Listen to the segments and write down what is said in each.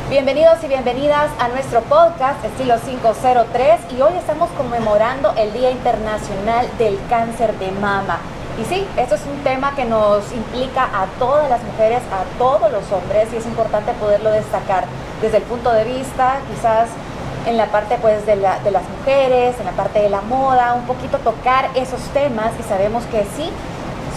Bienvenidos y bienvenidas a nuestro podcast Estilo 503 y hoy estamos conmemorando el Día Internacional del Cáncer de Mama. Y sí, esto es un tema que nos implica a todas las mujeres, a todos los hombres, y es importante poderlo destacar desde el punto de vista, quizás en la parte pues de las mujeres, en la parte de la moda, un poquito tocar esos temas que sabemos que sí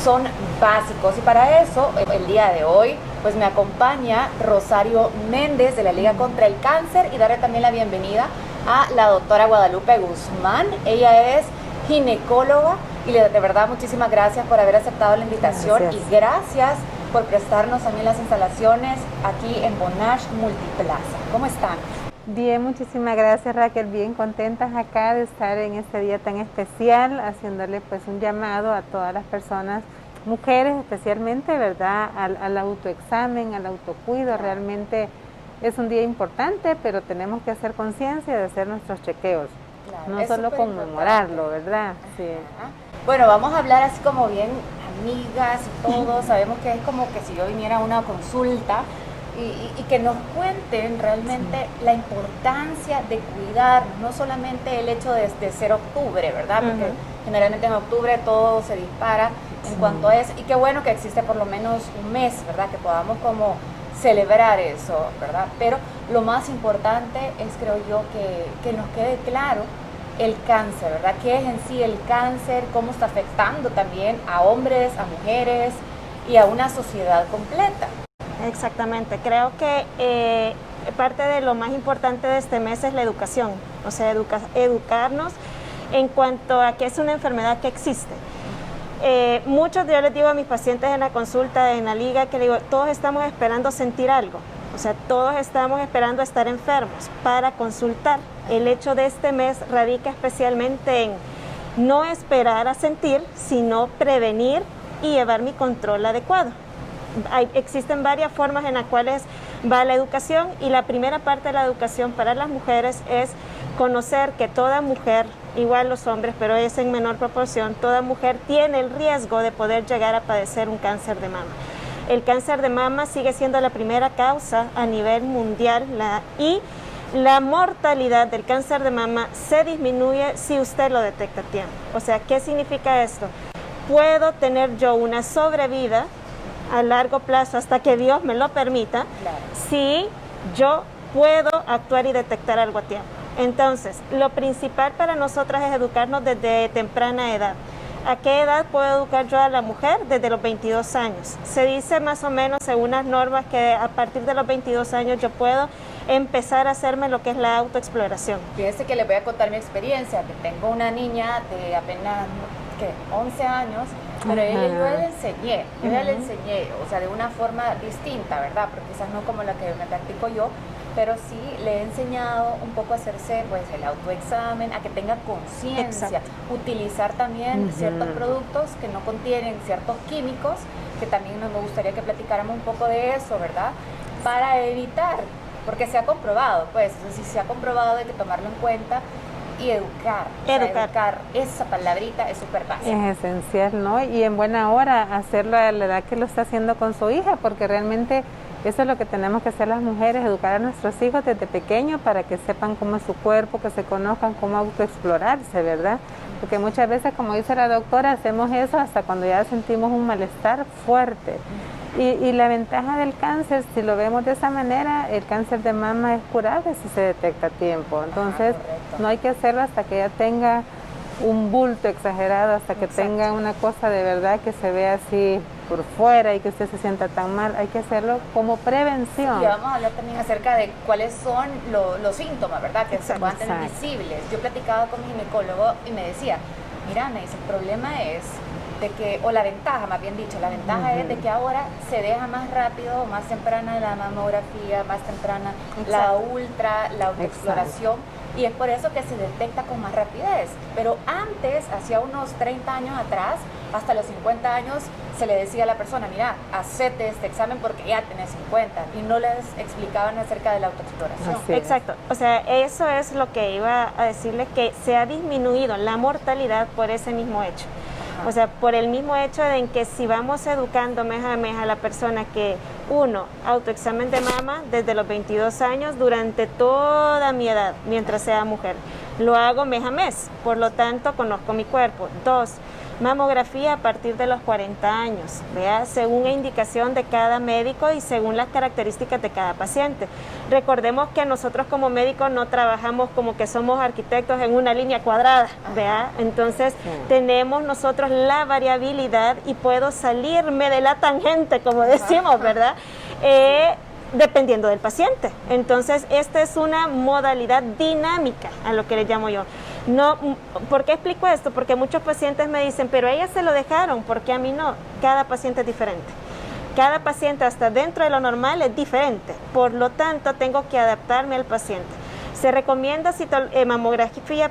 son básicos. Y para eso, el día de hoy, pues me acompaña Rosario Méndez de la Liga contra el Cáncer y darle también la bienvenida a la doctora Guadalupe Guzmán. Ella es ginecóloga y de verdad muchísimas gracias por haber aceptado la invitación. Gracias. Y gracias por prestarnos también las instalaciones aquí en Bonage Multiplaza. ¿Cómo están? Bien, muchísimas gracias, Raquel, bien contentas acá de estar en este día tan especial, haciéndole pues un llamado a todas las personas, mujeres especialmente, ¿verdad?, al autoexamen, al autocuido. Realmente es un día importante, pero tenemos que hacer conciencia de hacer nuestros chequeos, no solo conmemorarlo, ¿verdad? Sí. Bueno, vamos a hablar así como bien amigas y todo, sabemos que es como que si yo viniera a una consulta, y que nos cuenten realmente la importancia de cuidar, no solamente el hecho de ser octubre, ¿verdad? Porque generalmente en octubre todo se dispara en cuanto a eso, y qué bueno que existe por lo menos un mes, ¿verdad? Que podamos como celebrar eso, ¿verdad? Pero lo más importante es, creo yo, que nos quede claro el cáncer, ¿verdad? ¿Qué es en sí el cáncer? ¿Cómo está afectando también a hombres, a mujeres y a una sociedad completa? Exactamente, creo que parte de lo más importante de este mes es la educación, o sea, educarnos en cuanto a que es una enfermedad que existe. Yo les digo a mis pacientes en la consulta, en la liga, que digo, todos estamos esperando sentir algo, o sea, todos estamos esperando estar enfermos para consultar. El hecho de este mes radica especialmente en no esperar a sentir, sino prevenir y llevar mi control adecuado. Existen varias formas en las cuales va la educación, y la primera parte de la educación para las mujeres es conocer que toda mujer, igual los hombres, pero es en menor proporción, toda mujer tiene el riesgo de poder llegar a padecer un cáncer de mama. El cáncer de mama sigue siendo la primera causa a nivel mundial y la mortalidad del cáncer de mama se disminuye si usted lo detecta a tiempo. O sea, ¿qué significa esto? Puedo tener yo una sobrevida a largo plazo hasta que Dios me lo permita, si yo puedo actuar y detectar algo a tiempo. Entonces, lo principal para nosotras es educarnos desde temprana edad. ¿A qué edad puedo educar yo a la mujer? Desde los 22 años. Se dice más o menos según las normas que a partir de los 22 años yo puedo empezar a hacerme lo que es la autoexploración. Fíjese que les voy a contar mi experiencia, que tengo una niña de apenas 11 años, pero yo le enseñé, o sea, de una forma distinta, ¿verdad? Pero quizás no como la que me practico yo, pero sí le he enseñado un poco a hacerse pues el autoexamen, a que tenga conciencia, utilizar también ciertos productos que no contienen ciertos químicos, que también me gustaría que platicáramos un poco de eso, ¿verdad? Para evitar, porque se ha comprobado, pues, si se ha comprobado hay que tomarlo en cuenta. Y educar. Esa palabrita es súper básica. Es esencial, ¿no? Y en buena hora hacerlo a la edad que lo está haciendo con su hija, porque realmente eso es lo que tenemos que hacer las mujeres, educar a nuestros hijos desde pequeños para que sepan cómo es su cuerpo, que se conozcan, cómo autoexplorarse, ¿verdad? Porque muchas veces, como dice la doctora, hacemos eso hasta cuando ya sentimos un malestar fuerte. Y la ventaja del cáncer, si lo vemos de esa manera, el cáncer de mama es curable si se detecta a tiempo. Entonces, no hay que hacerlo hasta que ya tenga un bulto exagerado, hasta que tenga una cosa de verdad que se vea así por fuera y que usted se sienta tan mal. Hay que hacerlo como prevención. Y vamos a hablar también acerca de cuáles son los síntomas, ¿verdad? Que se puedan tener visibles. Yo platicaba con mi ginecólogo y me decía, mira, me dice, el problema es de que, o la ventaja, más bien dicho, la ventaja es de que ahora se deja más rápido, más temprana la mamografía, más temprana la autoexploración, y es por eso que se detecta con más rapidez. Pero antes, hacia unos 30 años atrás, hasta los 50 años, se le decía a la persona, mira, hacete este examen porque ya tenés 50, y no les explicaban acerca de la autoexploración. Exacto, o sea, eso es lo que iba a decirles, que se ha disminuido la mortalidad por ese mismo hecho. O sea, por el mismo hecho de en que si vamos educando mes a mes a la persona que, uno, autoexamen de mama desde los 22 años durante toda mi edad, mientras sea mujer. Lo hago mes a mes, por lo tanto conozco mi cuerpo. 2, mamografía a partir de los 40 años, ¿vea? Según la indicación de cada médico y según las características de cada paciente. Recordemos que nosotros como médicos no trabajamos como que somos arquitectos en una línea cuadrada, ¿vea? Entonces tenemos nosotros la variabilidad y puedo salirme de la tangente, como decimos, ¿verdad? Dependiendo del paciente. Entonces, esta es una modalidad dinámica, a lo que le llamo yo. No, ¿por qué explico esto? Porque muchos pacientes me dicen, pero a ella se lo dejaron, ¿por qué a mí no? Cada paciente es diferente. Cada paciente, hasta dentro de lo normal, es diferente. Por lo tanto, tengo que adaptarme al paciente. Se recomienda mamografía,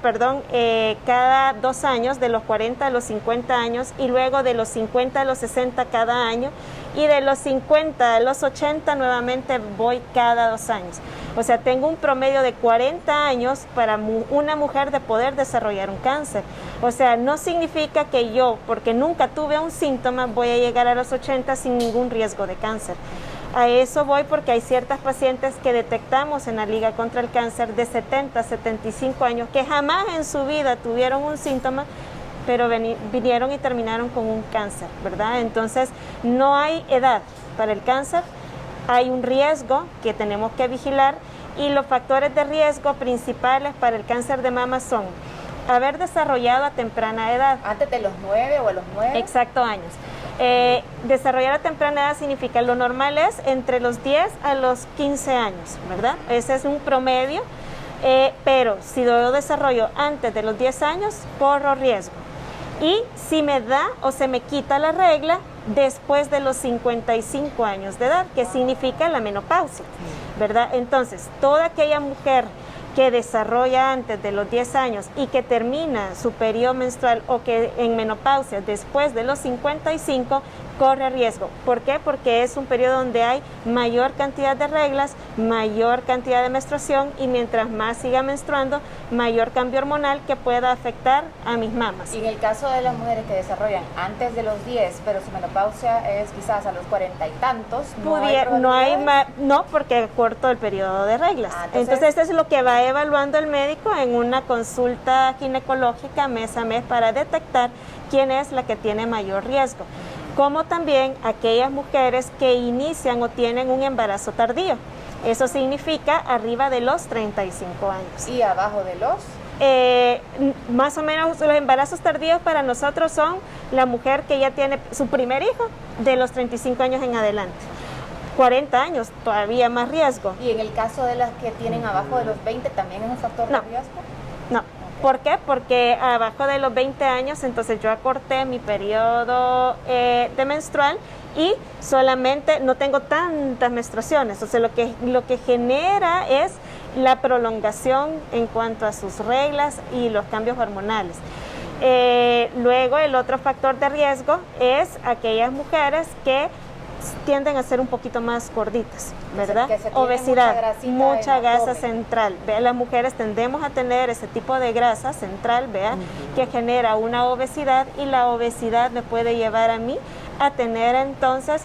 cada 2 años, de los 40 a los 50 años, y luego de los 50 a los 60 cada año, y de los 50 a los 80 nuevamente voy cada 2 años. O sea, tengo un promedio de 40 años para una mujer de poder desarrollar un cáncer. O sea, no significa que yo, porque nunca tuve un síntoma, voy a llegar a los 80 sin ningún riesgo de cáncer. A eso voy porque hay ciertas pacientes que detectamos en la Liga contra el Cáncer de 70, 75 años que jamás en su vida tuvieron un síntoma, pero vinieron y terminaron con un cáncer, ¿verdad? Entonces, no hay edad para el cáncer, hay un riesgo que tenemos que vigilar y los factores de riesgo principales para el cáncer de mama son haber desarrollado a temprana edad. ¿Antes de los 9 o a los 9? Exacto, años. Desarrollar a temprana edad significa, lo normal es entre los 10 a los 15 años, ¿verdad? Ese es un promedio, pero si yo desarrollo antes de los 10 años, corro riesgo. Y si me da o se me quita la regla después de los 55 años de edad, que significa la menopausia, ¿verdad? Entonces, toda aquella mujer que desarrolla antes de los 10 años y que termina su periodo menstrual o que en menopausia después de los 55 corre riesgo. ¿Por qué? Porque es un periodo donde hay mayor cantidad de reglas, mayor cantidad de menstruación y mientras más siga menstruando, mayor cambio hormonal que pueda afectar a mis mamas. Y en el caso de las mujeres que desarrollan antes de los 10, pero su menopausia es quizás a los 40 y tantos, no, porque corto el periodo de reglas. Entonces esto es lo que va evaluando el médico en una consulta ginecológica mes a mes para detectar quién es la que tiene mayor riesgo, como también aquellas mujeres que inician o tienen un embarazo tardío. Eso significa arriba de los 35 años. ¿Y abajo de los? Más o menos los embarazos tardíos para nosotros son la mujer que ya tiene su primer hijo de los 35 años en adelante. 40 años, todavía más riesgo. ¿Y en el caso de las que tienen abajo de los 20 también es un factor de riesgo? No. ¿Por qué? Porque abajo de los 20 años, entonces yo acorté mi periodo de menstrual y solamente no tengo tantas menstruaciones. O sea, lo que genera es la prolongación en cuanto a sus reglas y los cambios hormonales. Luego, el otro factor de riesgo es aquellas mujeres que tienden a ser un poquito más gorditas, ¿verdad? Obesidad, mucha grasa central. ¿Ve? Las mujeres tendemos a tener ese tipo de grasa central, ¿vea? Que genera una obesidad y la obesidad me puede llevar a mí a tener entonces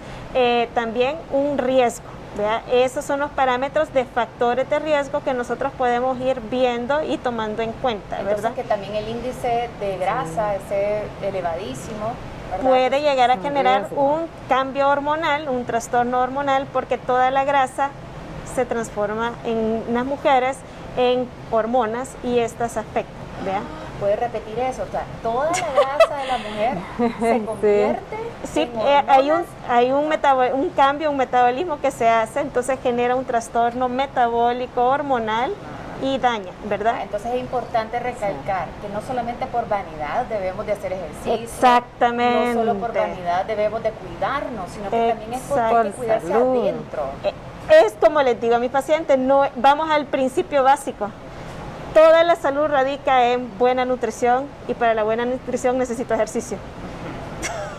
también un riesgo. ¿Vea? Esos son los parámetros de factores de riesgo que nosotros podemos ir viendo y tomando en cuenta, ¿verdad? Entonces que también el índice de grasa es elevadísimo, ¿verdad? Puede llegar a generar un cambio hormonal, un trastorno hormonal, porque toda la grasa se transforma en las mujeres en hormonas y estas afectan, ¿vea? ¿Puede repetir eso? O sea, toda la grasa de la mujer se convierte Sí, hay un cambio, un metabolismo que se hace, entonces genera un trastorno metabólico hormonal y daña, ¿verdad? Entonces es importante recalcar que no solamente por vanidad debemos de hacer ejercicio. Exactamente. No solo por vanidad debemos de cuidarnos, sino que también es porque hay que cuidarse adentro. Es como les digo a mis pacientes, no, vamos al principio básico. Toda la salud radica en buena nutrición y para la buena nutrición necesito ejercicio.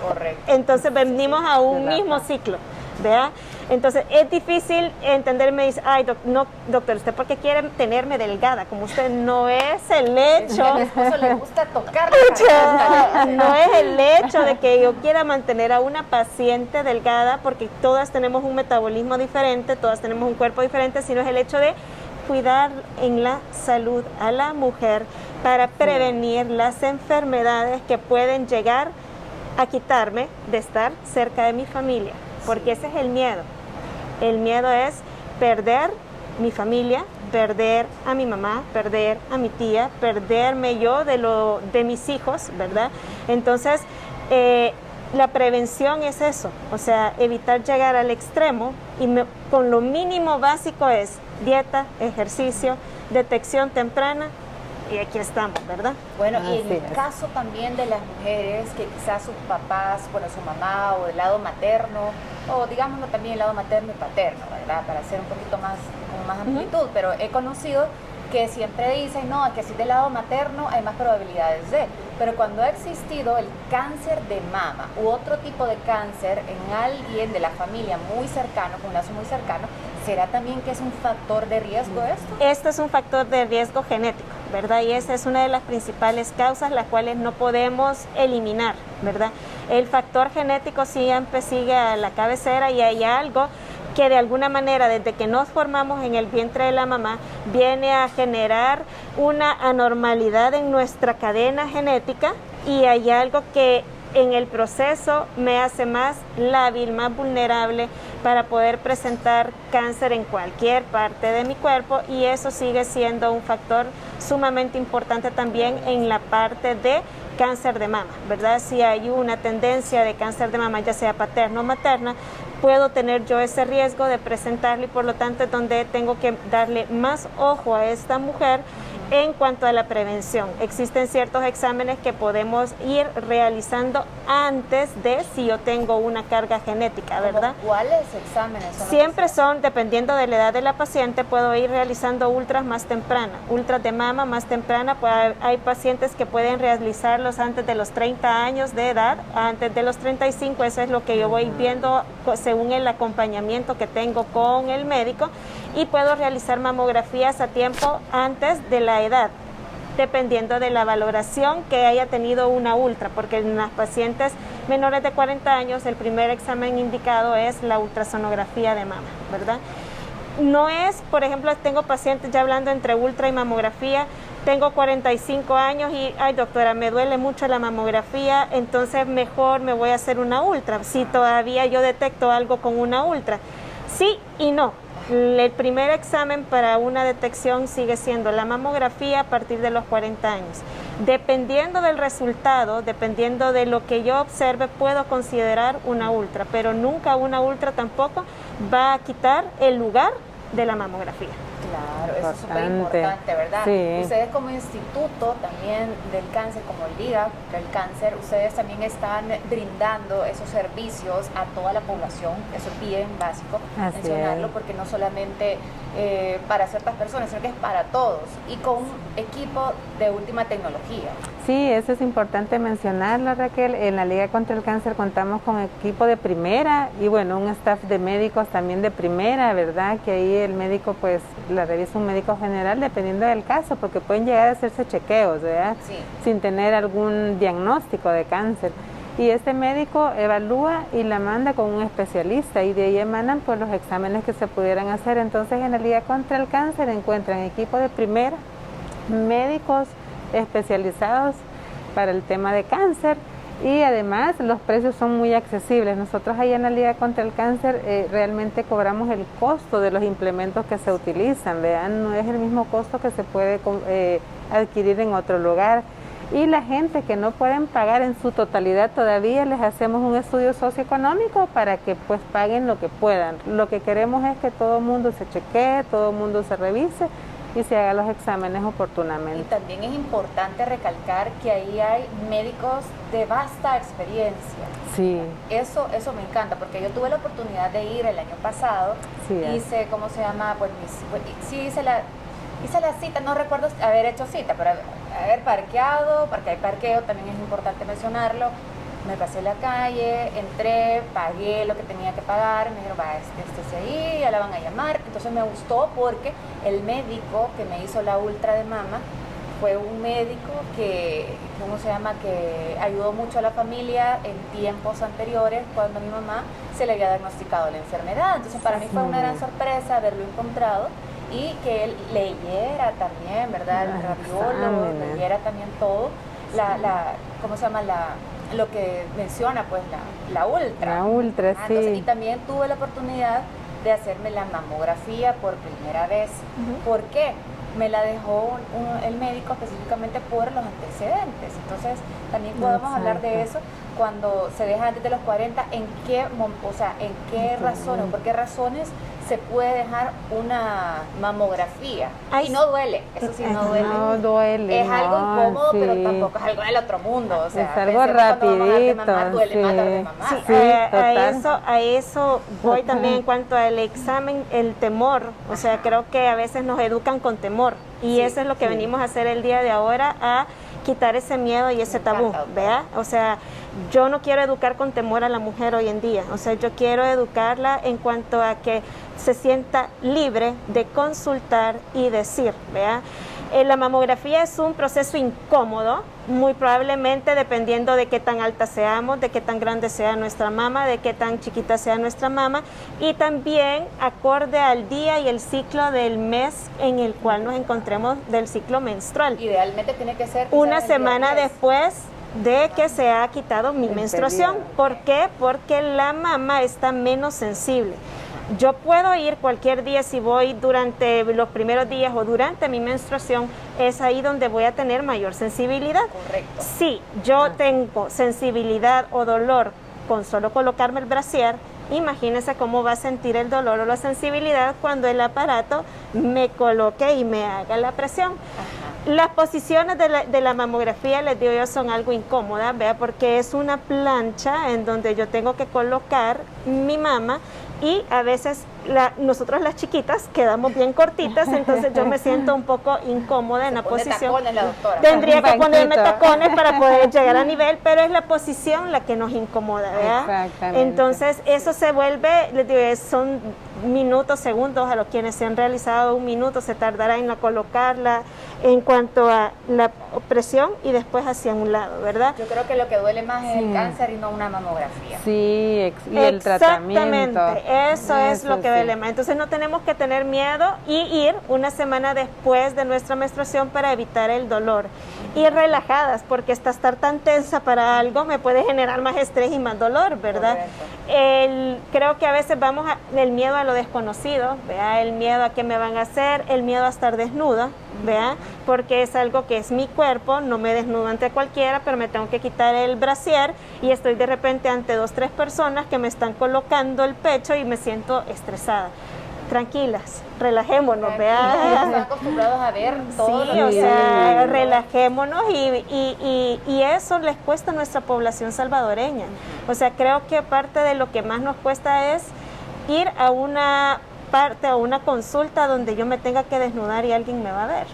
Correcto. Entonces venimos a un mismo ciclo, ¿vea? Entonces es difícil entenderme, dice, ay, no, doctor, ¿usted por qué quiere tenerme delgada? Como usted no es el hecho. A mi esposo le gusta tocar. No es el hecho de que yo quiera mantener a una paciente delgada, porque todas tenemos un metabolismo diferente, todas tenemos un cuerpo diferente, sino es el hecho de cuidar en la salud a la mujer para prevenir las enfermedades que pueden llegar a quitarme de estar cerca de mi familia, porque ese es el miedo. El miedo es perder mi familia, perder a mi mamá, perder a mi tía, perderme yo de mis hijos, ¿verdad? Entonces, la prevención es eso, o sea, evitar llegar al extremo y con lo mínimo básico es dieta, ejercicio, detección temprana, y aquí estamos, ¿verdad? Bueno, y en el caso también de las mujeres que quizás sus papás, bueno, su mamá o del lado materno, o digámoslo también el lado materno y paterno, ¿verdad? Para hacer un poquito más, con más amplitud, pero he conocido que siempre dicen, no, que si del lado materno hay más probabilidades de, pero cuando ha existido el cáncer de mama u otro tipo de cáncer en alguien de la familia muy cercano, con un lazo muy cercano, ¿será también que es un factor de riesgo esto? Esto es un factor de riesgo genético, ¿verdad? Y esa es una de las principales causas, las cuales no podemos eliminar, ¿verdad? El factor genético siempre sigue a la cabecera y hay algo que de alguna manera desde que nos formamos en el vientre de la mamá viene a generar una anormalidad en nuestra cadena genética y hay algo que en el proceso me hace más lábil, más vulnerable para poder presentar cáncer en cualquier parte de mi cuerpo y eso sigue siendo un factor sumamente importante también en la parte de cáncer de mama, ¿verdad? Si hay una tendencia de cáncer de mama, ya sea paterno o materna, puedo tener yo ese riesgo de presentarlo y por lo tanto es donde tengo que darle más ojo a esta mujer en cuanto a la prevención. Existen ciertos exámenes que podemos ir realizando antes de si yo tengo una carga genética, ¿verdad? ¿Cuáles exámenes son? Siempre son, dependiendo de la edad de la paciente, puedo ir realizando ultras más temprana, ultras de mama más temprana, pues hay pacientes que pueden realizarlos antes de los 30 años de edad, antes de los 35, eso es lo que yo voy viendo según el acompañamiento que tengo con el médico y puedo realizar mamografías a tiempo antes de la edad, dependiendo de la valoración que haya tenido una ultra, porque en las pacientes menores de 40 años el primer examen indicado es la ultrasonografía de mama, ¿verdad? No es, por ejemplo, tengo pacientes ya hablando entre ultra y mamografía, tengo 45 años y, ay doctora, me duele mucho la mamografía, entonces mejor me voy a hacer una ultra, si todavía yo detecto algo con una ultra. Sí y no. El primer examen para una detección sigue siendo la mamografía a partir de los 40 años. Dependiendo del resultado, dependiendo de lo que yo observe, puedo considerar una ultra, pero nunca una ultra tampoco va a quitar el lugar de la mamografía. Claro, eso es súper importante, ¿verdad? Sí. Ustedes como instituto también del cáncer, como Liga contra el Cáncer, ustedes también están brindando esos servicios a toda la población, eso es bien básico mencionarlo, porque no solamente para ciertas personas, sino que es para todos, y con un equipo de última tecnología. Sí, eso es importante mencionarlo, Raquel. En la Liga contra el Cáncer contamos con equipo de primera y bueno, un staff de médicos también de primera, ¿verdad? Que ahí el médico pues la revisa un médico general dependiendo del caso, porque pueden llegar a hacerse chequeos, ¿verdad? Sí. Sin tener algún diagnóstico de cáncer. Y este médico evalúa y la manda con un especialista y de ahí emanan pues los exámenes que se pudieran hacer. Entonces en la Liga contra el Cáncer encuentran equipo de primera, médicos especializados para el tema de cáncer y además los precios son muy accesibles. Nosotros ahí en la Liga contra el Cáncer realmente cobramos el costo de los implementos que se utilizan, vean, no es el mismo costo que se puede adquirir en otro lugar. Y la gente que no pueden pagar en su totalidad todavía les hacemos un estudio socioeconómico para que pues paguen lo que puedan. Lo que queremos es que todo el mundo se chequee, todo el mundo se revise y se haga los exámenes oportunamente. Y también es importante recalcar que ahí hay médicos de vasta experiencia. Sí. Eso me encanta, porque yo tuve la oportunidad de ir el año pasado, Sí, hice, ¿cómo se llama? Pues sí hice la cita, no recuerdo haber hecho cita, pero haber parqueado, porque hay parqueo, también es importante mencionarlo, Me pasé la calle, entré, pagué lo que tenía que pagar, me dijeron, va, estése ahí, ya la van a llamar. Entonces me gustó porque el médico que me hizo la ultra de mama fue un médico que, ¿cómo se llama?, que ayudó mucho a la familia en tiempos anteriores cuando a mi mamá se le había diagnosticado la enfermedad. Entonces para mí fue una gran sorpresa haberlo encontrado y que él leyera también, ¿verdad?, el radiólogo, leyera también todo, ¿cómo se llama?, lo que menciona pues la ultra. La ultra, sí. Entonces, y también tuve la oportunidad de hacerme la mamografía por primera vez. ¿Por qué? Me la dejó el médico específicamente por los antecedentes. Entonces, también podemos hablar de eso cuando se deja antes de los 40, en qué razones, por qué razones se puede dejar una mamografía. Y no duele, eso sí, no duele. No duele. Es algo incómodo, pero tampoco es algo del otro mundo. O sea, es algo rapidito. Mamá, duele más de mamá. Sí, a eso voy también en cuanto al examen, el temor. O sea, creo que a veces nos educan con temor. Y eso es lo que venimos a hacer el día de ahora, a quitar ese miedo y ese tabú, ¿vea? O sea, yo no quiero educar con temor a la mujer hoy en día. O sea, yo quiero educarla en cuanto a que se sienta libre de consultar y decir, ¿vea? La mamografía es un proceso incómodo, muy probablemente dependiendo de qué tan alta seamos, de qué tan grande sea nuestra mama, de qué tan chiquita sea nuestra mama, y también acorde al día y el ciclo del mes en el cual nos encontremos del ciclo menstrual. Idealmente tiene que ser una semana después de que se ha quitado mi menstruación. ¿Por qué? Porque la mama está menos sensible. Yo puedo ir cualquier día, si voy durante los primeros días o durante mi menstruación, es ahí donde voy a tener mayor sensibilidad. Correcto. Si yo tengo sensibilidad o dolor con solo colocarme el brasier, imagínense cómo va a sentir el dolor o la sensibilidad cuando el aparato me coloque y me haga la presión. Las posiciones de la mamografía, les digo yo, son algo incómodas, ¿vea? Porque es una plancha en donde yo tengo que colocar mi mama y a veces nosotros las chiquitas quedamos bien cortitas, entonces yo me siento un poco incómoda en la posición. Tacones, la doctora. Tendría que ponerme tacones para poder llegar a nivel, pero es la posición la que nos incomoda, ¿verdad? Exactamente. Entonces eso se vuelve, les digo, son minutos, segundos, a los quienes se han realizado 1 minuto se tardará en colocarla en cuanto a la presión y después hacia un lado, ¿verdad? Yo creo que lo que duele más es el cáncer y no una mamografía. Sí, y el tratamiento. Exactamente, eso es lo que duele más. Entonces no tenemos que tener miedo y ir una semana después de nuestra menstruación para evitar el dolor. Ir relajadas, porque estar tan tensa para algo me puede generar más estrés y más dolor, ¿verdad? Creo que a veces vamos el miedo a lo desconocido, ¿vea? El miedo a qué me van a hacer, el miedo a estar desnuda, ¿vea? Porque es algo que es mi cuerpo, no me desnudo ante cualquiera, pero me tengo que quitar el brasier y estoy de repente ante 2, 3 personas que me están colocando el pecho y me siento estresada. Tranquilas, relajémonos, ¿vea? Están acostumbrados a ver todo. Sí, o sea, relajémonos y eso les cuesta a nuestra población salvadoreña. O sea, creo que parte de lo que más nos cuesta es ir a una consulta donde yo me tenga que desnudar y alguien me va a ver.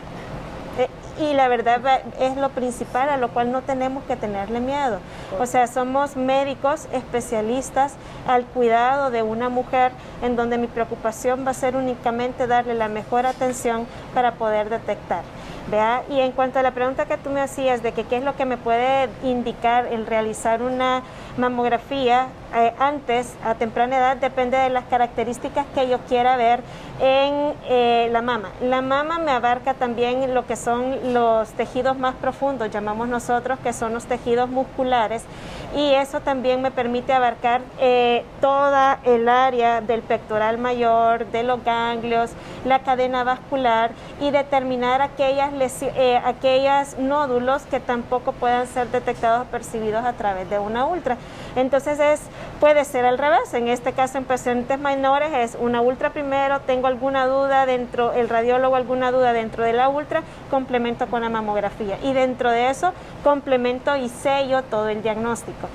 Y la verdad es lo principal a lo cual no tenemos que tenerle miedo. O sea, somos médicos especialistas al cuidado de una mujer, en donde mi preocupación va a ser únicamente darle la mejor atención para poder detectar. ¿Vea? Y en cuanto a la pregunta que tú me hacías de que qué es lo que me puede indicar el realizar una mamografía antes, a temprana edad, depende de las características que yo quiera ver en la mama. La mama me abarca también lo que son los tejidos más profundos, llamamos nosotros, que son los tejidos musculares, y eso también me permite abarcar toda el área del pectoral mayor, de los ganglios, la cadena vascular, y determinar aquellos nódulos que tampoco puedan ser detectados o percibidos a través de una ultra. Entonces puede ser al revés. En este caso, en pacientes menores es una ultra primero, tengo alguna duda dentro, el radiólogo alguna duda dentro de la ultra, complemento con la mamografía, y dentro de eso complemento y sello todo el diagnóstico.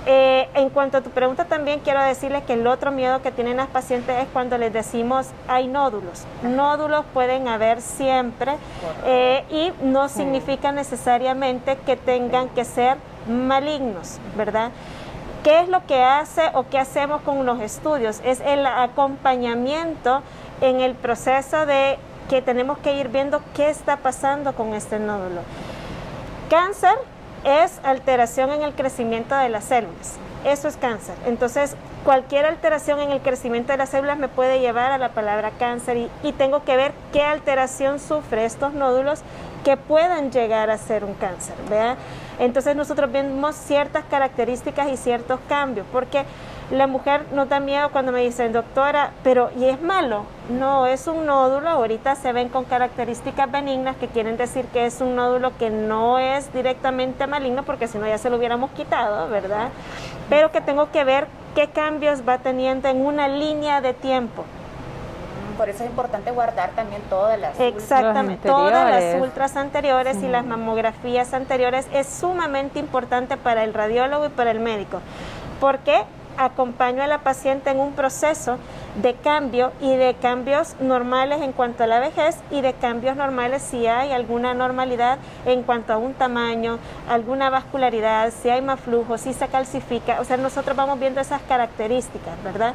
En cuanto a tu pregunta, también quiero decirles que el otro miedo que tienen las pacientes es cuando les decimos hay nódulos. Nódulos pueden haber siempre y no significa necesariamente que tengan que ser malignos, ¿verdad? ¿Qué es lo que hace o qué hacemos con los estudios? Es el acompañamiento en el proceso de que tenemos que ir viendo qué está pasando con este nódulo. Cáncer es alteración en el crecimiento de las células. Eso es cáncer. Entonces, cualquier alteración en el crecimiento de las células me puede llevar a la palabra cáncer y tengo que ver qué alteración sufre estos nódulos que puedan llegar a ser un cáncer, ¿verdad? Entonces nosotros vemos ciertas características y ciertos cambios, porque la mujer nos da miedo cuando me dicen, doctora, pero ¿y es malo? No, es un nódulo, ahorita se ven con características benignas que quieren decir que es un nódulo que no es directamente maligno, porque si no ya se lo hubiéramos quitado, ¿verdad? Pero que tengo que ver qué cambios va teniendo en una línea de tiempo. Por eso es importante guardar también todas las exactamente, todas las ultras anteriores y las mamografías anteriores. Es sumamente importante para el radiólogo y para el médico, porque acompaño a la paciente en un proceso de cambio y de cambios normales en cuanto a la vejez y de cambios normales si hay alguna normalidad en cuanto a un tamaño, alguna vascularidad, si hay más flujo, si se calcifica. O sea, nosotros vamos viendo esas características, ¿verdad?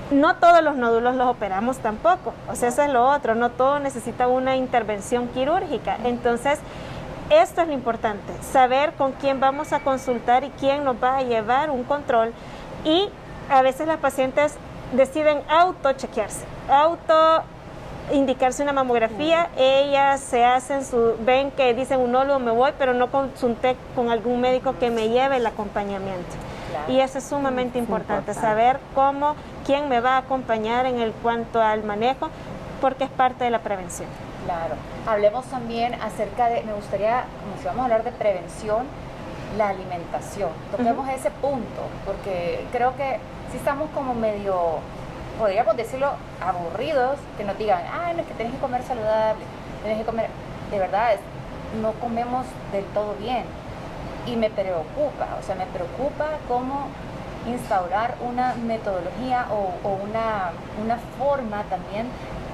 No todos los nódulos los operamos tampoco, o sea, eso es lo otro, no todo necesita una intervención quirúrgica. Entonces, esto es lo importante, saber con quién vamos a consultar y quién nos va a llevar un control. Y a veces las pacientes deciden autochequearse, indicarse una mamografía, ellas se hacen ven que dicen un nódulo, me voy, pero no consulté con algún médico que me lleve el acompañamiento. Claro. Y eso es sumamente importante, saber quién me va a acompañar en cuanto al manejo, porque es parte de la prevención. Claro. Hablemos también acerca me gustaría, como si vamos a hablar de prevención, la alimentación. Toquemos ese punto, porque creo que sí estamos como medio, podríamos decirlo, aburridos, que nos digan, no es que tenés que comer saludable, tenés que comer, de verdad, no comemos del todo bien. Y me preocupa cómo instaurar una metodología o una forma también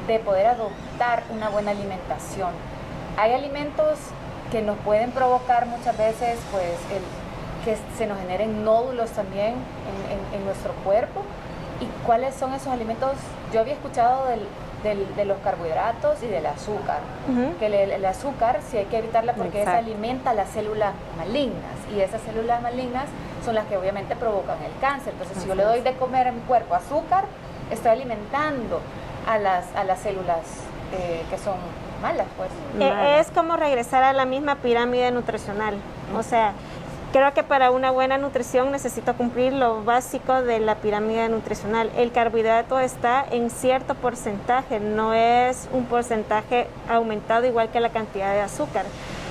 de poder adoptar una buena alimentación. Hay alimentos que nos pueden provocar muchas veces pues que se nos generen nódulos también en nuestro cuerpo. ¿Y cuáles son esos alimentos? Yo había escuchado de los carbohidratos y del azúcar, que el azúcar sí hay que evitarla porque esa alimenta las células malignas, y esas células malignas son las que obviamente provocan el cáncer. Entonces, si yo le doy de comer a mi cuerpo azúcar, estoy alimentando a las células que son malas, pues. Es como regresar a la misma pirámide nutricional. O sea, creo que para una buena nutrición necesito cumplir lo básico de la pirámide nutricional. El carbohidrato está en cierto porcentaje, no es un porcentaje aumentado igual que la cantidad de azúcar.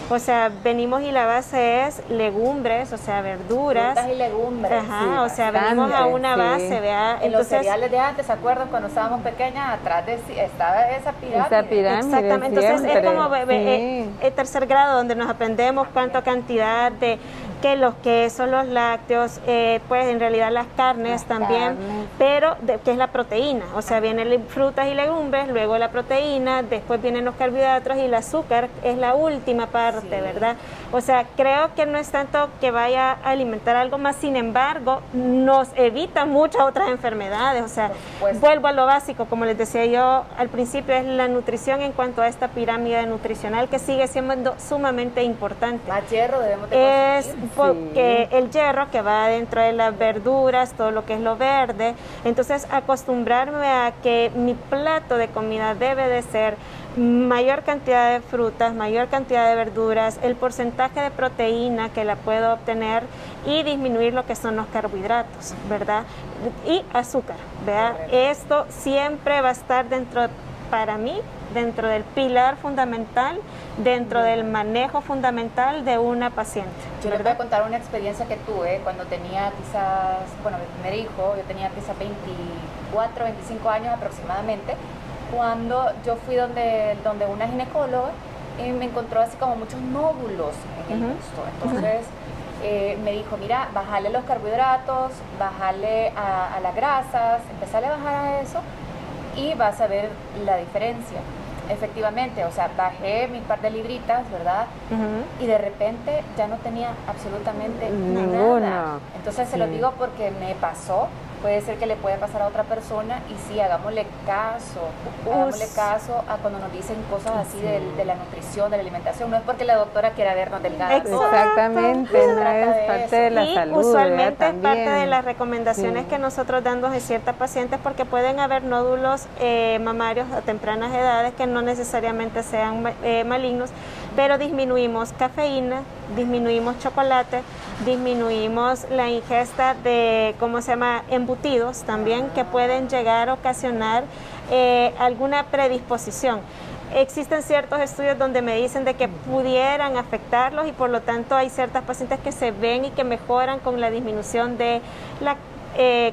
O sea, venimos y la base es legumbres, o sea, verduras. Frutas y legumbres. Ajá, sí, o sea, venimos a una base, ¿vea? En los cereales de antes, ¿se acuerdan? Cuando estábamos pequeñas, atrás estaba esa pirámide. Exactamente, entonces es como el tercer grado donde nos aprendemos cuánta cantidad de que los quesos, los lácteos, pues en realidad las carnes también, pero que es la proteína, o sea, vienen frutas y legumbres, luego la proteína, después vienen los carbohidratos y el azúcar es la última parte, ¿verdad? O sea, creo que no es tanto que vaya a alimentar algo más, sin embargo, nos evita muchas otras enfermedades, o sea, vuelvo a lo básico, como les decía yo al principio, es la nutrición en cuanto a esta pirámide nutricional que sigue siendo sumamente importante. Más hierro debemos de consumir. Porque el hierro que va dentro de las verduras, todo lo que es lo verde, entonces acostumbrarme a que mi plato de comida debe de ser mayor cantidad de frutas, mayor cantidad de verduras, el porcentaje de proteína que la puedo obtener y disminuir lo que son los carbohidratos, ¿verdad? Y azúcar, ¿verdad? Esto siempre va a estar para mí, dentro del pilar fundamental, dentro del manejo fundamental de una paciente. Yo les voy a contar una experiencia que tuve cuando tenía quizás, mi primer hijo, yo tenía quizás 24, 25 años aproximadamente, cuando yo fui donde una ginecóloga y me encontró así como muchos nódulos en el busto. Entonces me dijo, mira, bájale los carbohidratos, bájale a las grasas, empezale a bajar a eso y vas a ver la diferencia. efectivamente, o sea, bajé mi par de libritas, ¿verdad? Y de repente ya no tenía absolutamente nada. Entonces se lo digo porque me pasó. Puede ser que le pueda pasar a otra persona y sí, hagámosle caso a cuando nos dicen cosas así de la nutrición, de la alimentación. No es porque la doctora quiera vernos delgadas. Exactamente, no es parte de la salud. Usualmente es parte de las recomendaciones que nosotros damos en ciertas pacientes, porque pueden haber nódulos mamarios a tempranas edades que no necesariamente sean malignos, pero disminuimos cafeína, disminuimos chocolate, disminuimos la ingesta de, embutidos también, que pueden llegar a ocasionar alguna predisposición. Existen ciertos estudios donde me dicen de que pudieran afectarlos y por lo tanto hay ciertas pacientes que se ven y que mejoran con la disminución de la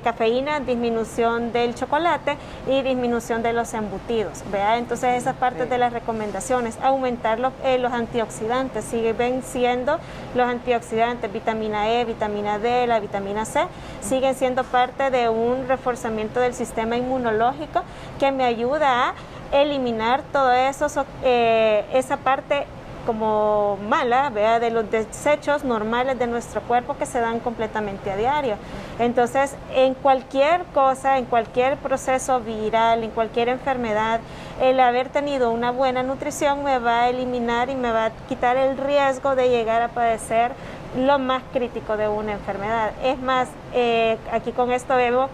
cafeína, disminución del chocolate y disminución de los embutidos, ¿verdad? Entonces esas partes de las recomendaciones, aumentar los antioxidantes, siguen siendo los antioxidantes, vitamina E, vitamina D, la vitamina C, siguen siendo parte de un reforzamiento del sistema inmunológico que me ayuda a eliminar todo eso, esa parte como mala, ¿verdad? De los desechos normales de nuestro cuerpo que se dan completamente a diario. Entonces, en cualquier cosa, en cualquier proceso viral, en cualquier enfermedad, el haber tenido una buena nutrición me va a eliminar y me va a quitar el riesgo de llegar a padecer lo más crítico de una enfermedad. Es más, aquí con esto vemos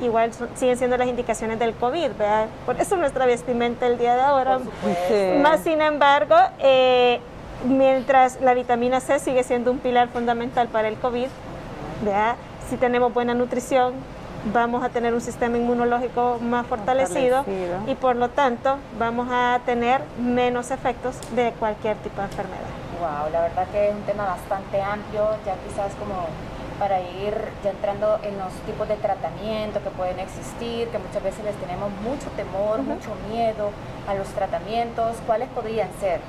igual siguen siendo las indicaciones del COVID, ¿verdad? Por eso nuestra vestimenta el día de ahora. Más sin embargo, mientras la vitamina C sigue siendo un pilar fundamental para el COVID, ¿verdad? Si tenemos buena nutrición, vamos a tener un sistema inmunológico más fortalecido y por lo tanto vamos a tener menos efectos de cualquier tipo de enfermedad. Wow, la verdad que es un tema bastante amplio, ya quizás como para ir ya entrando en los tipos de tratamiento que pueden existir, que muchas veces les tenemos mucho temor, mucho miedo a los tratamientos. ¿Cuáles podrían ser?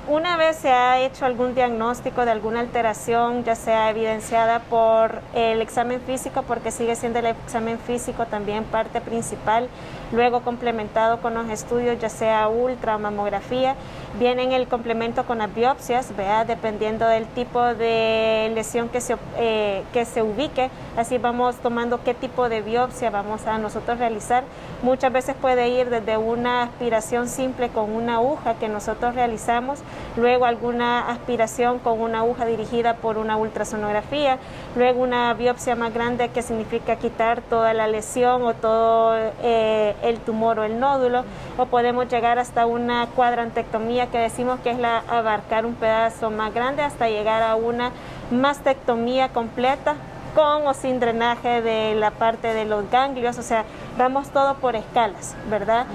Una vez se ha hecho algún diagnóstico de alguna alteración, ya sea evidenciada por el examen físico, porque sigue siendo el examen físico también parte principal, luego complementado con los estudios, ya sea ultra o mamografía, viene en el complemento con las biopsias, ¿verdad? Dependiendo del tipo de lesión que se ubique, así vamos tomando qué tipo de biopsia vamos a nosotros realizar. Muchas veces puede ir desde una aspiración simple con una aguja que nosotros realizamos, luego alguna aspiración con una aguja dirigida por una ultrasonografía, luego una biopsia más grande que significa quitar toda la lesión o todo el tumor o el nódulo, o podemos llegar hasta una cuadrantectomía que decimos que es abarcar un pedazo más grande hasta llegar a una mastectomía completa con o sin drenaje de la parte de los ganglios, o sea, vamos todo por escalas, ¿verdad?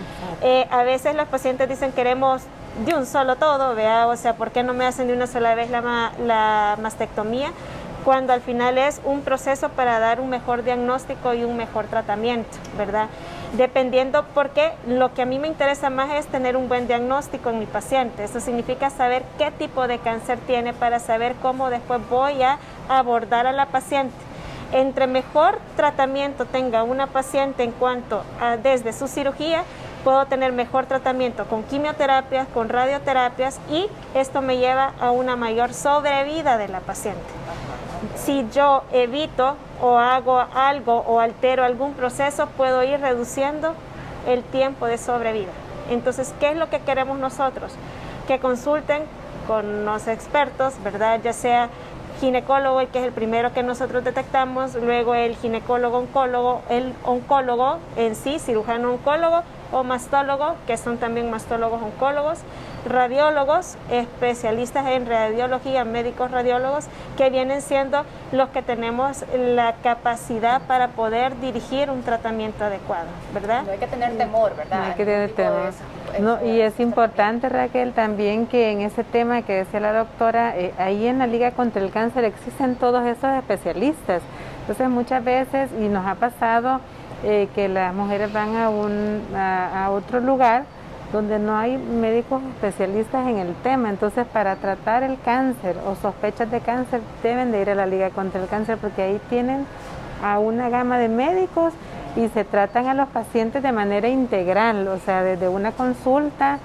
A veces los pacientes dicen queremos de un solo todo, ¿verdad? O sea, ¿por qué no me hacen de una sola vez la mastectomía? Cuando al final es un proceso para dar un mejor diagnóstico y un mejor tratamiento, ¿verdad? Dependiendo, porque lo que a mí me interesa más es tener un buen diagnóstico en mi paciente. Eso significa saber qué tipo de cáncer tiene para saber cómo después voy a abordar a la paciente. Entre mejor tratamiento tenga una paciente en cuanto a desde su cirugía, puedo tener mejor tratamiento con quimioterapias, con radioterapias y esto me lleva a una mayor sobrevida de la paciente. Si yo evito o hago algo o altero algún proceso, puedo ir reduciendo el tiempo de sobrevida. Entonces, ¿qué es lo que queremos nosotros? Que consulten con los expertos, ¿verdad? Ya sea ginecólogo, que es el primero que nosotros detectamos, luego el ginecólogo-oncólogo, el oncólogo en sí, cirujano oncólogo, o mastólogo, que son también mastólogos oncólogos, radiólogos, especialistas en radiología, médicos radiólogos, que vienen siendo los que tenemos la capacidad para poder dirigir un tratamiento adecuado, ¿verdad? No hay que tener temor, ¿verdad? No hay que tener temor. No, y es importante, Raquel, también que en ese tema que decía la doctora, ahí en la Liga contra el Cáncer existen todos esos especialistas. Entonces muchas veces, y nos ha pasado, que las mujeres van a otro lugar donde no hay médicos especialistas en el tema. Entonces, para tratar el cáncer o sospechas de cáncer, deben de ir a la Liga contra el Cáncer, porque ahí tienen a una gama de médicos y se tratan a los pacientes de manera integral, o sea, desde una consulta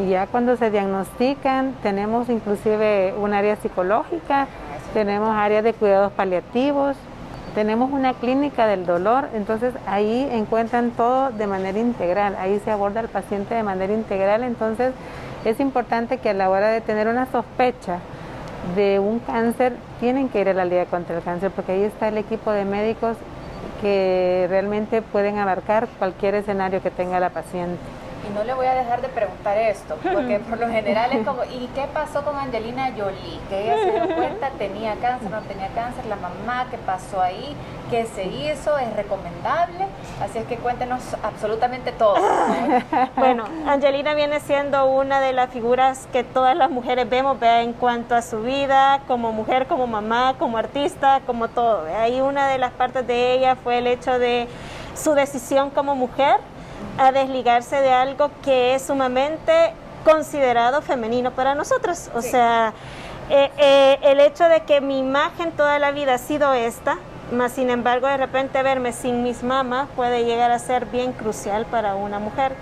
y ya cuando se diagnostican tenemos inclusive un área psicológica, tenemos áreas de cuidados paliativos, tenemos una clínica del dolor, entonces ahí encuentran todo de manera integral, ahí se aborda al paciente de manera integral, entonces es importante que a la hora de tener una sospecha de un cáncer tienen que ir a la Liga contra el Cáncer porque ahí está el equipo de médicos que realmente pueden abarcar cualquier escenario que tenga la paciente. Y no le voy a dejar de preguntar esto, porque por lo general es como, ¿y qué pasó con Angelina Jolie? Que ella se dio cuenta, tenía cáncer, no tenía cáncer, la mamá, ¿qué pasó ahí? ¿Qué se hizo? ¿Es recomendable? Así es que cuéntenos absolutamente todo. Bueno, Angelina viene siendo una de las figuras que todas las mujeres vemos, ¿vea? En cuanto a su vida, como mujer, como mamá, como artista, como todo. ¿Vea? Ahí una de las partes de ella fue el hecho de su decisión como mujer a desligarse de algo que es sumamente considerado femenino para nosotros. O sea, el hecho de que mi imagen toda la vida ha sido esta, más sin embargo de repente verme sin mis mamas puede llegar a ser bien crucial para una mujer.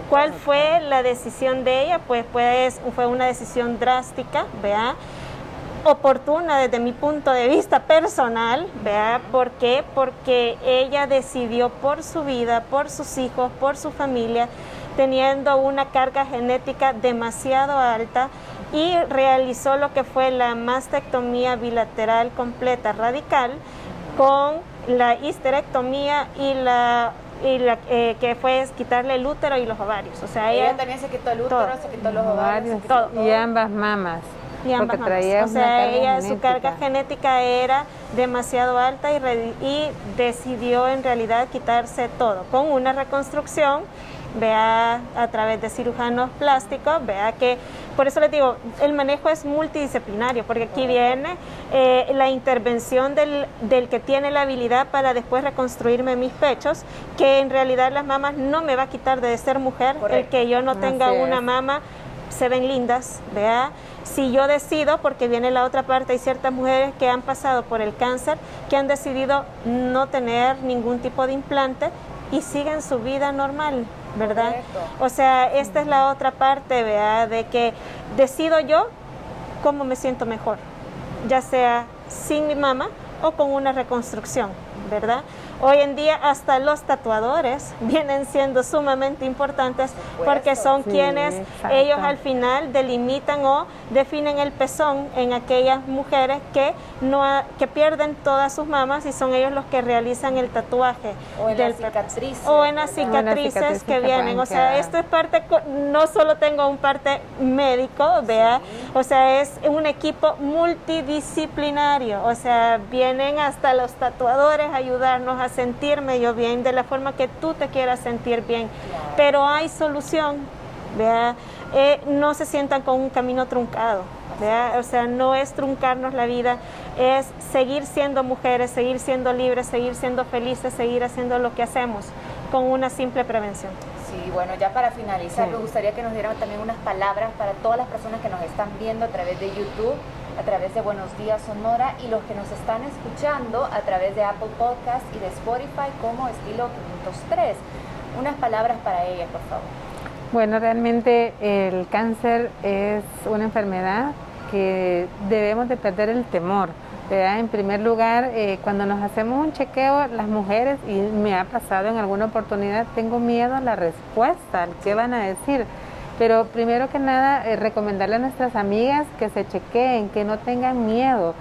¿Cuál fue la decisión de ella? Pues fue una decisión drástica, ¿vea? Oportuna desde mi punto de vista personal, ¿vea? ¿Por qué? Porque ella decidió por su vida, por sus hijos, por su familia, teniendo una carga genética demasiado alta y realizó lo que fue la mastectomía bilateral completa radical con la histerectomía que fue quitarle el útero y los ovarios. O sea, ella también se quitó el útero, se quitó los ovarios, todo. Y ambas mamas. Y ambas mamas. O sea, ella, su carga genética era demasiado alta y decidió en realidad quitarse todo con una reconstrucción, vea, a través de cirujanos plásticos, vea que, por eso les digo, el manejo es multidisciplinario, porque aquí viene la intervención del que tiene la habilidad para después reconstruirme mis pechos, que en realidad las mamas no me va a quitar de ser mujer. Correcto. El que yo no tenga una mama, se ven lindas, vea. Si yo decido, porque viene la otra parte, hay ciertas mujeres que han pasado por el cáncer, que han decidido no tener ningún tipo de implante y siguen su vida normal, ¿verdad? Correcto. O sea, esta es la otra parte, vea, de que decido yo cómo me siento mejor, ya sea sin mi mama o con una reconstrucción, ¿verdad? Hoy en día hasta los tatuadores vienen siendo sumamente importantes porque son quienes ellos al final delimitan o definen el pezón en aquellas mujeres que pierden todas sus mamas y son ellos los que realizan el tatuaje. O en las cicatrices. O en las cicatrices que vienen. O sea, esto es parte, no solo tengo un parte médico, vea, o sea, es un equipo multidisciplinario. O sea, vienen hasta los tatuadores a ayudarnos a sentirme yo bien de la forma que tú te quieras sentir bien, pero hay solución, ¿vea? No se sientan con un camino truncado, ¿vea? O sea, no es truncarnos la vida, es seguir siendo mujeres, seguir siendo libres, seguir siendo felices, seguir haciendo lo que hacemos con una simple prevención. Sí, bueno, ya para finalizar, me gustaría que nos dieran también unas palabras para todas las personas que nos están viendo a través de YouTube, a través de Buenos Días Sonora y los que nos están escuchando a través de Apple Podcast y de Spotify como Estilo 503. Unas palabras para ellas, por favor. Bueno, realmente el cáncer es una enfermedad que debemos de perder el temor, ¿verdad? En primer lugar, cuando nos hacemos un chequeo, las mujeres, y me ha pasado en alguna oportunidad, tengo miedo a la respuesta, ¿qué van a decir? Pero primero que nada, recomendarle a nuestras amigas que se chequeen, que no tengan miedo,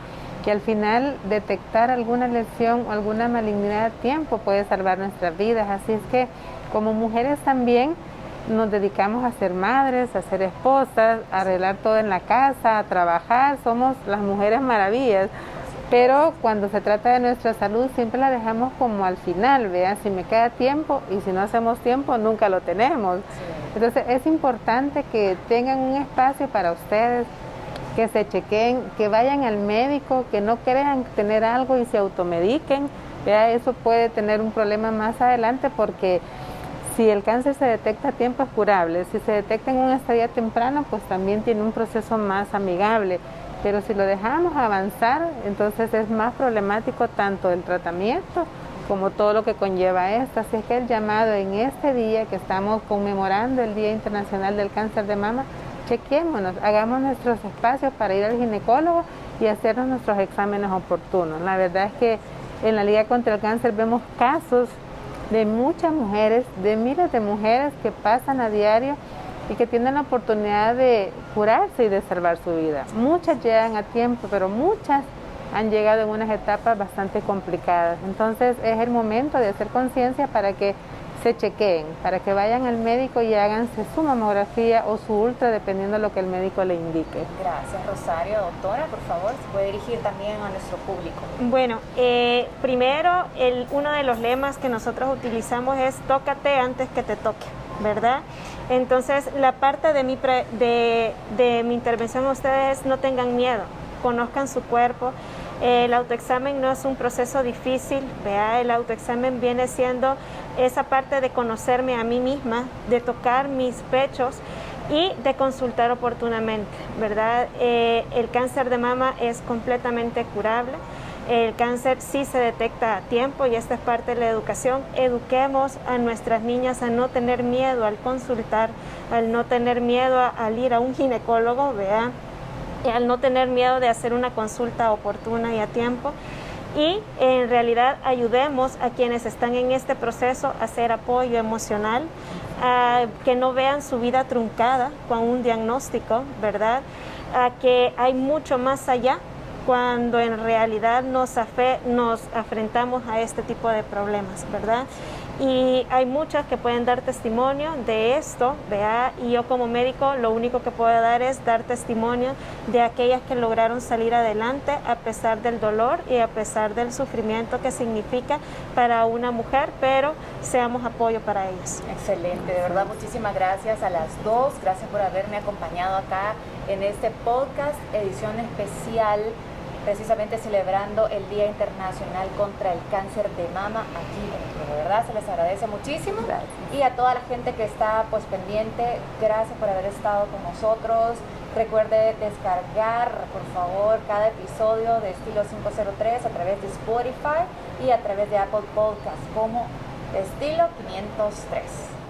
que al final detectar alguna lesión o alguna malignidad a tiempo puede salvar nuestras vidas. Así es que como mujeres también nos dedicamos a ser madres, a ser esposas, a arreglar todo en la casa, a trabajar, somos las mujeres maravillas. Pero cuando se trata de nuestra salud siempre la dejamos como al final, vean, si me queda tiempo y si no hacemos tiempo nunca lo tenemos. Entonces es importante que tengan un espacio para ustedes, que se chequeen, que vayan al médico, que no crean tener algo y se automediquen. Vea, eso puede tener un problema más adelante porque si el cáncer se detecta a tiempo es curable, si se detecta en un estadio temprano pues también tiene un proceso más amigable. Pero si lo dejamos avanzar, entonces es más problemático tanto el tratamiento como todo lo que conlleva esto. Así es que el llamado en este día que estamos conmemorando el Día Internacional del Cáncer de Mama, chequémonos, hagamos nuestros espacios para ir al ginecólogo y hacernos nuestros exámenes oportunos. La verdad es que en la Liga contra el Cáncer vemos casos de muchas mujeres, de miles de mujeres que pasan a diario y que tienen la oportunidad de curarse y de salvar su vida. Muchas llegan a tiempo, pero muchas han llegado en unas etapas bastante complicadas. Entonces es el momento de hacer conciencia para que se chequeen, para que vayan al médico y háganse su mamografía o su ultra, dependiendo de lo que el médico le indique. Gracias, Rosario. Doctora, por favor, se puede dirigir también a nuestro público. Bueno, primero, uno de los lemas que nosotros utilizamos es tócate antes que te toque, ¿verdad? Entonces, la parte de mi intervención a ustedes, no tengan miedo, conozcan su cuerpo. El autoexamen no es un proceso difícil, ¿vea? El autoexamen viene siendo esa parte de conocerme a mí misma, de tocar mis pechos y de consultar oportunamente, ¿verdad? El cáncer de mama es completamente curable. El cáncer sí se detecta a tiempo y esta es parte de la educación. Eduquemos a nuestras niñas a no tener miedo al consultar, al no tener miedo al ir a un ginecólogo, ¿vea? Al no tener miedo de hacer una consulta oportuna y a tiempo. Y en realidad ayudemos a quienes están en este proceso a hacer apoyo emocional, a que no vean su vida truncada con un diagnóstico, ¿verdad? A que hay mucho más allá cuando en realidad nos afrontamos a este tipo de problemas, ¿verdad? Y hay muchas que pueden dar testimonio de esto, ¿vea? Y yo como médico lo único que puedo dar es dar testimonio de aquellas que lograron salir adelante a pesar del dolor y a pesar del sufrimiento que significa para una mujer, pero seamos apoyo para ellas. Excelente, de verdad muchísimas gracias a las dos, gracias por haberme acompañado acá en este podcast, edición especial, precisamente celebrando el Día Internacional contra el Cáncer de Mama aquí en México. De verdad se les agradece muchísimo. Gracias. Y a toda la gente que está pues pendiente, gracias por haber estado con nosotros. Recuerde descargar, por favor, cada episodio de Estilo 503 a través de Spotify y a través de Apple Podcasts como Estilo 503.